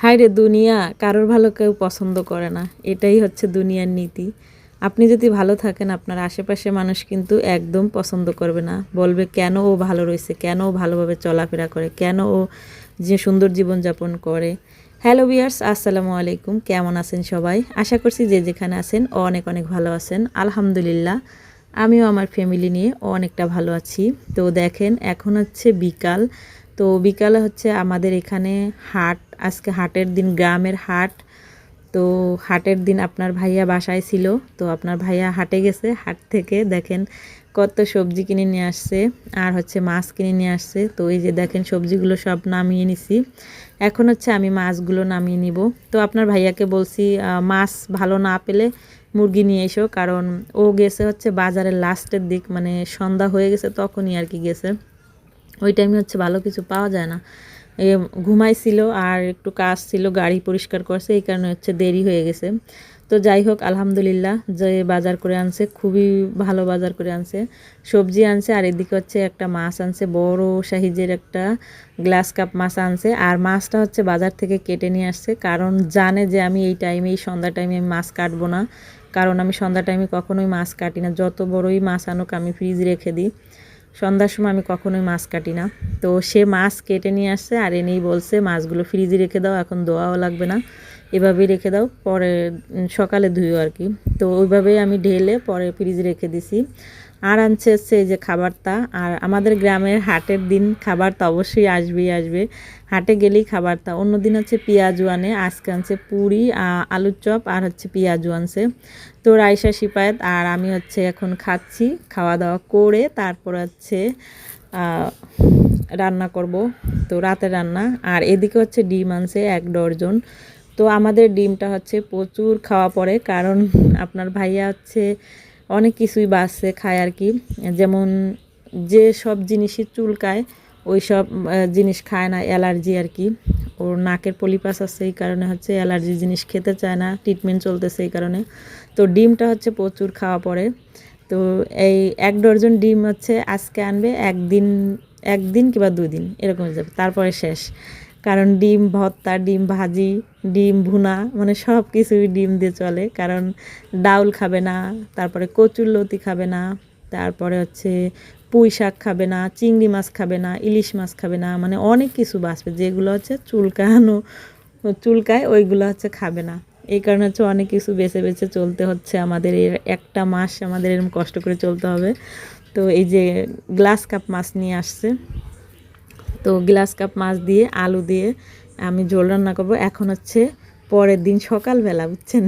হায় রে দুনিয়া, কারোর ভালো কেউ পছন্দ করে না। এটাই হচ্ছে দুনিয়ার নীতি। আপনি যদি ভালো থাকেন, আপনার আশেপাশে মানুষ কিন্তু একদম পছন্দ করবে না। বলবে কেন ও ভালো রয়েছে, কেন ও ভালোভাবে চলাফেরা করে, কেন ও যে সুন্দর জীবনযাপন করে। হ্যালো ভিউয়ার্স, আসসালামু আলাইকুম। কেমন আছেন সবাই? আশা করছি যে যেখানে আছেন অনেক অনেক ভালো আছেন। আলহামদুলিল্লাহ, আমিও আমার ফ্যামিলি নিয়ে অনেকটা ভালো আছি। তো দেখেন, এখন হচ্ছে বিকাল। তো বিকালে হচ্ছে আমাদের এখানে হাট, আজকে হাটের দিন, গ্রামের হাট। তো হাটের দিন আপনার ভাইয়া বাসায় ছিল। তো আপনার ভাইয়া হাটে গেছে, হাট থেকে দেখেন কত সবজি কিনে নিয়ে আসছে, আর হচ্ছে মাছ কিনে নিয়ে আসছে। তো এই যে দেখেন সবজিগুলো সব নামিয়ে নিছি, এখন হচ্ছে আমি মাছগুলো নামিয়ে নিব। তো আপনার ভাইয়াকে বলছি মাছ ভালো না পেলে মুরগি নিয়ে এসো, কারণ ও গেছে হচ্ছে বাজারের লাস্টের দিক, মানে সন্ধ্যা হয়ে গেছে তখনই আর কি গেছে। ওই টাইমে হচ্ছে ভালো কিছু পাওয়া যায় না। এ ঘুমাইছিল আর একটু কাজ ছিল, গাড়ি পরিষ্কার করছে, এই কারণে হচ্ছে দেরি হয়ে গেছে। তো যাই হোক, আলহামদুলিল্লাহ, যে বাজার করে আনছে খুবই ভালো বাজার করে আনছে, সবজি আনছে, আর এদিকে হচ্ছে একটা মাছ আনছে, বড় সাইজের একটা গ্লাস কাপ মাছ আনছে। আর মাছটা হচ্ছে বাজার থেকে কেটে নিয়ে আসছে, কারণ জানে যে আমি এই টাইমে, এই সন্ধ্যা টাইমে আমি মাছ কাটবো না। কারণ আমি সন্ধ্যা টাইমে কখনোই মাছ কাটি না, যত বড়ই মাছ আনুক আমি ফ্রিজ রেখে দিই। সন্ধ্যার সময় আমি কখনোই মাছ কাটি না। তো সে মাছ কেটে নিয়ে আসছে, আর এনেই বলছে মাছগুলো ফ্রিজে রেখে দাও, এখন ধোয়াও লাগবে না, এভাবেই রেখে দাও, পরে সকালে ধুইও আর কি। তো ওইভাবেই আমি ঢেলে পরে ফ্রিজে রেখে দিছি। আর আনছে হচ্ছে এই যে খাবারটা। আর আমাদের গ্রামের হাটের দিন খাবার তো অবশ্যই আসবেই আসবে, হাটে গেলেই খাবারটা। অন্য দিন হচ্ছে পেঁয়াজু আনে, আজকে আনছে পুরি, আলুর চপ, আর হচ্ছে পেঁয়াজু আনছে। তো রাইসা সিপায়াত আর আমি হচ্ছে এখন খাচ্ছি, খাওয়া দাওয়া করে তারপর হচ্ছে রান্না করব। তো রাতে রান্না। আর এদিকে হচ্ছে ডিম আনছে 1 ডজন। তো আমাদের ডিমটা হচ্ছে প্রচুর খাওয়া পড়ে, কারণ আপনার ভাইয়া হচ্ছে অনেক কিছুই বাসছে খায় আর কি। যেমন যে সব জিনিসই চুলকায় ওই সব জিনিস খায় না, অ্যালার্জি আর কি। ওর নাকের পলিপাস আছে, এই কারণে হচ্ছে অ্যালার্জি জিনিস খেতে চায় না, ট্রিটমেন্ট চলতেছে এই কারণে। তো ডিমটা হচ্ছে প্রচুর খাওয়া পড়ে। তো এই 1 ডজন ডিম হচ্ছে আজকে আনবে, একদিন, একদিন কিংবা 2 দিন এরকম হয়ে যাবে, তারপরে শেষ। কারণ ডিম ভর্তা, ডিম ভাজি, ডিম ভুনা, মানে সব কিছুই ডিম দিয়ে চলে। কারণ ডাউল খাবে না, তারপরে কচুরলতি খাবে না, তারপরে হচ্ছে পুঁই শাক খাবে না, চিংড়ি মাছ খাবে না, ইলিশ মাছ খাবে না, মানে অনেক কিছু বাঁচবে যেগুলো হচ্ছে চুলকায় ওইগুলো হচ্ছে খাবে না। এই কারণে হচ্ছে অনেক কিছু বেছে বেছে চলতে হচ্ছে আমাদের, এর একটা মাস আমাদের এরকম কষ্ট করে চলতে হবে। তো এই যে গ্লাস কাপ মাছ নিয়ে আসছে, তো গ্লাস কাপ মাছ দিয়ে আলু দিয়ে আমি ঝোল রান্না করব। এখন হচ্ছে পরের দিন সকালবেলা, বুঝছেন?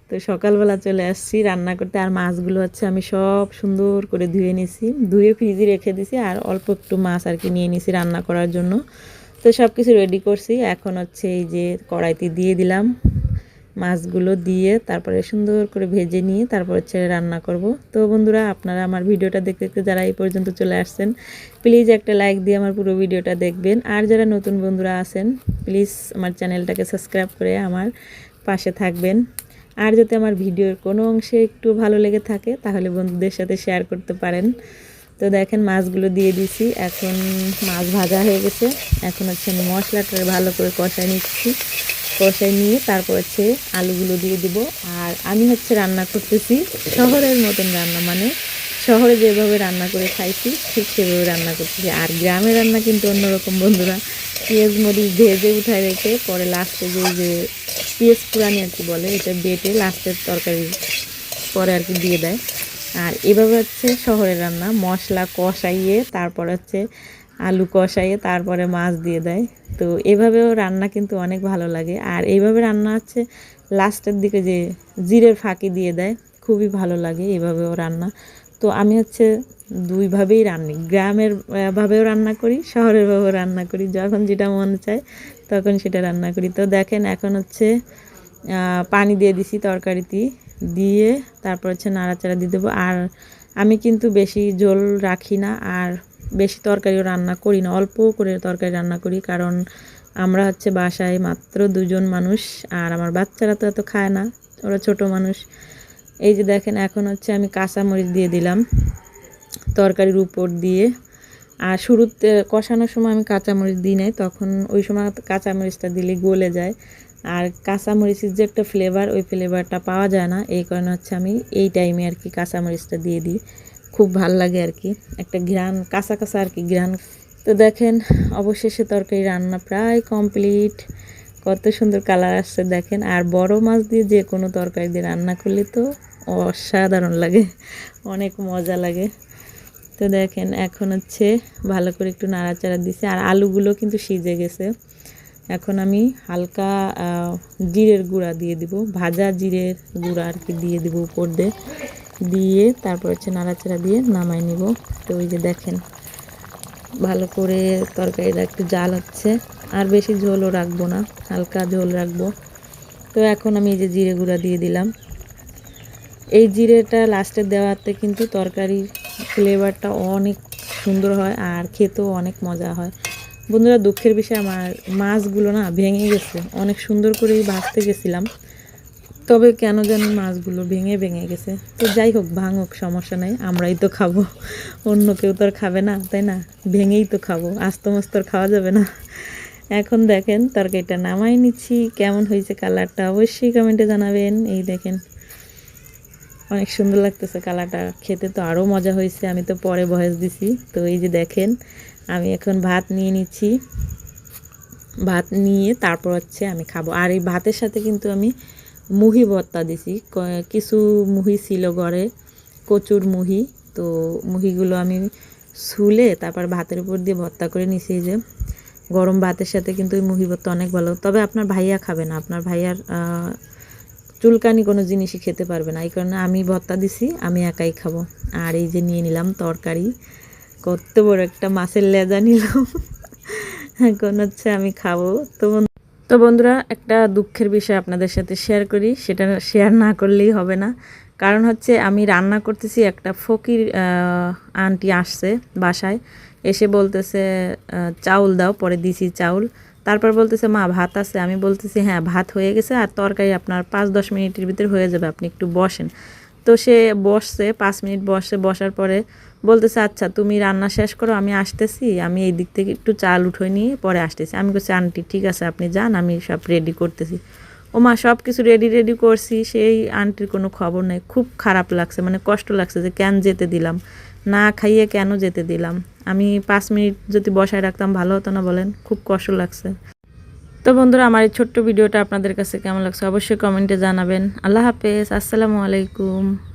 তো সকালবেলা চলে আসছি রান্না করতে। আর মাছগুলো হচ্ছে আমি সব সুন্দর করে ধুয়ে নিছি, ধুয়ে ফ্রিজে রেখে দিছি, আর অল্প একটু মাছ আর কি নিয়ে নিছি রান্না করার জন্য। তো সব কিছু রেডি করছি, এখন হচ্ছে এই যে কড়াইতে দিয়ে দিলাম, মাছগুলো দিয়ে তারপরে সুন্দর করে ভেজে নিয়ে তারপর হচ্ছে রান্না করব। তো বন্ধুরা, আপনারা আমার ভিডিওটা দেখতে দেখতে যারা এই পর্যন্ত চলে আসছেন, প্লিজ একটা লাইক দিয়ে আমার পুরো ভিডিওটা দেখবেন। আর যারা নতুন বন্ধুরা আছেন, প্লিজ আমার চ্যানেলটাকে সাবস্ক্রাইব করে আমার পাশে থাকবেন। আর যদি আমার ভিডিওর কোনো অংশে একটু ভালো লেগে থাকে তাহলে বন্ধুদের সাথে শেয়ার করতে পারেন। তো দেখেন মাছগুলো দিয়ে দিছি, এখন মাছ ভাজা হয়ে গেছে। এখন হচ্ছে আমি মশলাটা ভালো করে কষাই নিচ্ছি, কষাই নিয়ে তারপর হচ্ছে আলুগুলো দিয়ে দিব। আর আমি হচ্ছে রান্না করতেছি শহরের মতন রান্না, মানে শহরে যেভাবে রান্না করে খাইছি ঠিক সেভাবে রান্না করতেছি। আর গ্রামের রান্না কিন্তু অন্যরকম বন্ধুরা, পেঁয়াজ মরিচ ভেজে উঠায় রেখে পরে লাস্টে যে পেঁয়াজ পুরানি আর কি বলে, এটা বেটে লাস্টের তরকারি পরে আর কি দিয়ে দেয়। আর এভাবে হচ্ছে শহরের রান্না, মশলা কষাইয়ে তারপর হচ্ছে আলু কষাইয়ে তারপরে মাছ দিয়ে দেয়। তো এভাবেও রান্না কিন্তু অনেক ভালো লাগে। আর এইভাবে রান্না হচ্ছে লাস্টের দিকে যে জিরের ফাঁকি দিয়ে দেয়, খুবই ভালো লাগে এভাবেও রান্না। তো আমি হচ্ছে দুইভাবেই রান্নি, গ্রামের ভাবেও রান্না করি, শহরের ভাবেও রান্না করি, যখন যেটা মন চায় তখন সেটা রান্না করি। তো দেখেন এখন হচ্ছে পানি দিয়ে দিছি তরকারিতে, দিয়ে তারপর হচ্ছে নাড়াচাড়া দিয়ে দেবো। আর আমি কিন্তু বেশি ঝোল রাখি না, আর বেশি তরকারিও রান্না করি না, অল্প করে তরকারি রান্না করি, কারণ আমরা হচ্ছে বাসায় মাত্র 2জন মানুষ, আর আমার বাচ্চারা তো এত খায় না, ওরা ছোট মানুষ। এই যে দেখেন এখন হচ্ছে আমি কাঁচামরিচ দিয়ে দিলাম তরকারির উপর দিয়ে। আর শুরুতে কষানোর সময় আমি কাঁচামরিচ দিই নাই, তখন ওই সময় কাঁচামরিচটা দিলে গলে যায়, আর কাঁচামরিচের যে একটা ফ্লেভার, ওই ফ্লেভারটা পাওয়া যায় না। এই কারণে হচ্ছে আমি এই টাইমে আর কি কাঁচামরিচটা দিয়ে দিই, খুব ভাল লাগে আর কি, একটা ঘ্রাণ কাঁচা কাঁচা আর কি ঘ্রাণ। তো দেখেন অবশেষে তরকারি রান্না প্রায় কমপ্লিট, কত সুন্দর কালার আসছে দেখেন। আর বড় মাছ দিয়ে যে কোনো তরকারি দিয়ে রান্না করলে তো অসাধারণ লাগে, অনেক মজা লাগে। তো দেখেন এখন হচ্ছে ভালো করে একটু নাড়াচাড়া দিছে, আর আলুগুলো কিন্তু সিজে গেছে। এখন আমি হালকা জিরের গুঁড়া দিয়ে দিব, ভাজা জিরের গুঁড়া আর কি দিয়ে দিব উপর দিয়ে তারপর হচ্ছে নাড়াচাড়া দিয়ে নামাই নিব। তো ওই যে দেখেন ভালো করে তরকারিটা একটু জাল হচ্ছে, আর বেশি ঝোলও রাখবো না, হালকা ঝোল রাখবো। তো এখন আমি এই যে জিরে গুঁড়া দিয়ে দিলাম। এই জিরেটা লাস্টে দেওয়াতে কিন্তু তরকারির ফ্লেভারটা অনেক সুন্দর হয় আর খেতেও অনেক মজা হয়। বন্ধুরা, দুঃখের বিষয় আমার মাছগুলো না ভেঙে গেছে, অনেক সুন্দর করেই ভাজতে গেছিলাম, তবে কেন যেন মাছগুলো ভেঙে ভেঙে গেছে। তো যাই হোক, ভাঙুক, সমস্যা নাই, আমরাই তো খাবো, অন্য কেউ তো আর খাবে না, তাই না? ভেঙেই তো খাবো, আস্ত মস্ত খাওয়া যাবে না। এখন দেখেন তরকারিটা নামাই নিচ্ছি, কেমন হয়েছে কালারটা অবশ্যই কমেন্টে জানাবেন। এই দেখেন অনেক সুন্দর লাগতেছে কালারটা, খেতে তো আরও মজা হয়েছে, আমি তো পরে ভয়েস দিছি। তো এই যে দেখেন আমি এখন ভাত নিয়ে নিচ্ছি, ভাত নিয়ে তারপর হচ্ছে আমি খাবো। আর এই ভাতের সাথে কিন্তু আমি মুহি ভর্তা দিছি, কিছু মুহি ছিল ঘরে, কচুর মুহি, তো মুহিগুলো আমি ছুলে তারপর ভাতের উপর দিয়ে ভর্তা করে নিছি। যে গরম ভাতের সাথে কিন্তু ওই মুহি ভর্তা অনেক ভালো, তবে আপনার ভাইয়া খাবে না, আপনার ভাইয়ার চুলকানি কোনো জিনিসই খেতে পারবে না, এই কারণে আমি ভর্তা দিছি, আমি একাই খাবো। আর এই যে নিয়ে নিলাম তরকারি, কত বড় একটা মাছের লেজা নিলাম, এখন হচ্ছে আমি খাবো। তো বন্ধুরা, একটা দুঃখের বিষয় আপনাদের সাথে শেয়ার করি, সেটা শেয়ার না করলেই হবে না। কারণ হচ্ছে আমি রান্না করতেছি, একটা ফকির আন্টি আসছে বাসায়, এসে বলতেছে চাউল দাও, পরে দিছি চাউল, তারপর বলতেছে মা ভাত আছে, আমি বলতেছি হ্যাঁ ভাত হয়ে গেছে, আর তরকারি আপনার 5-10 মিনিটের ভিতর হয়ে যাবে, আপনি একটু বসেন। তো সে বসছে, 5 মিনিট বসে, বসার পরে বলতেছে আচ্ছা তুমি রান্না শেষ করো, আমি আসতেছি, আমি এই দিক থেকে একটু চাল উঠে নিয়ে পরে আসতেছি। আমি বলছি আন্টি ঠিক আছে আপনি যান, আমি সব রেডি করতেছি। ও মা, সব কিছু রেডি করছি, সেই আন্টির কোনো খবর নেই। খুব খারাপ লাগছে, মানে কষ্ট লাগছে যে কেন যেতে দিলাম, না খাইয়ে কেন যেতে দিলাম। আমি 5 মিনিট যদি বসায় রাখতাম ভালো হতো না বলেন? খুব কষ্ট লাগছে। তো বন্ধুরা, আমার এই ছোট্ট ভিডিওটা আপনাদের কাছে কেমন লাগছে অবশ্যই কমেন্টে জানাবেন। আল্লাহ হাফেজ, আসসালামু আলাইকুম।